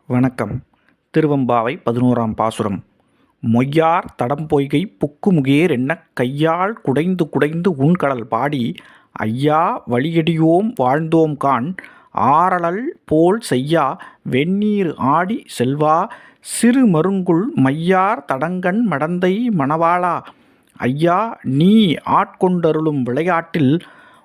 வணக்கம். திருவெம்பாவை 11ஆம் பாசுரம். மொய்யார் தடம்பொய்கை புக்குமுகேர் என்னக் கையால் குடைந்து குடைந்து உண்கடல் பாடி ஐயா வழியடியோம் வாழ்ந்தோம்காண் ஆரலல் போல் செய்யா வெந்நீர் ஆடி செல்வா சிறுமருங்குல் மையார் தடங்கண் மடந்தை மணவாளா ஐயா நீ ஆட்கொண்டருளும் விளையாட்டில்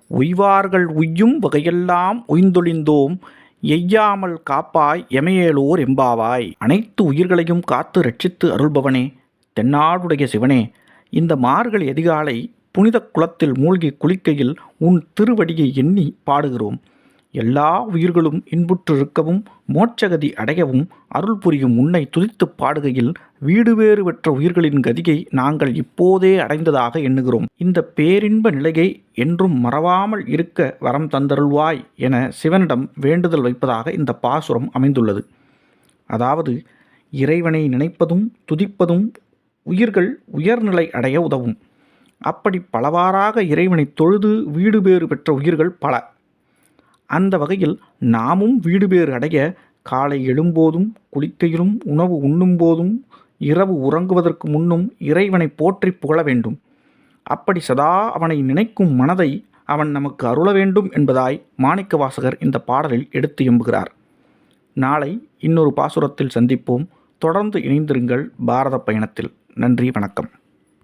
உய்வார்கள் உய்யும் வகையெல்லாம் உய்ந்தொழிந்தோம் எய்யாமல் காப்பாய் எமையேலோர் எம்பாவாய். அனைத்து உயிர்களையும் காத்து ரட்சித்து அருள்பவனே, தென்னாடுடைய சிவனே, இந்த மார்கழி அதிகாலை புனித குளத்தில் மூழ்கி குளிக்கையில் உன் திருவடியை எண்ணி பாடுகிறோம். எல்லா உயிர்களும் இன்புற்றிருக்கவும் மோட்சகதி அடையவும் அருள் புரியும் உன்னை துதித்து பாடுகையில் வீடு வேறு பெற்ற உயிர்களின் கதியை நாங்கள் இப்போதே அடைந்ததாக எண்ணுகிறோம். இந்த பேரின்ப நிலையை என்றும் மறவாமல் இருக்க வரம் தந்தருள்வாய் என சிவனிடம் வேண்டுதல் வைப்பதாக இந்த பாசுரம் அமைந்துள்ளது. அதாவது, இறைவனை நினைப்பதும் துதிப்பதும் உயிர்கள் உயர்நிலை அடைய உதவும். அப்படி பலவாறாக இறைவனை தொழுது வீடு பேறு பெற்ற உயிர்கள் பல. அந்த வகையில் நாமும் வீடு பேறு அடைய காலை எழும்போதும் குளிக்கையிலும் உணவு உண்ணும்போதும் இரவு உறங்குவதற்கு முன்னும் இறைவனை போற்றி புகழ வேண்டும். அப்படி சதா அவனை நினைக்கும் மனதை அவன் நமக்கு அருள வேண்டும் என்பதாய் மாணிக்கவாசகர் இந்த பாடலில் எடுத்து எம்புகிறார். நாளை இன்னொரு பாசுரத்தில் சந்திப்போம். தொடர்ந்து இணைந்திருங்கள் பாரத பயணத்தில். நன்றி, வணக்கம்.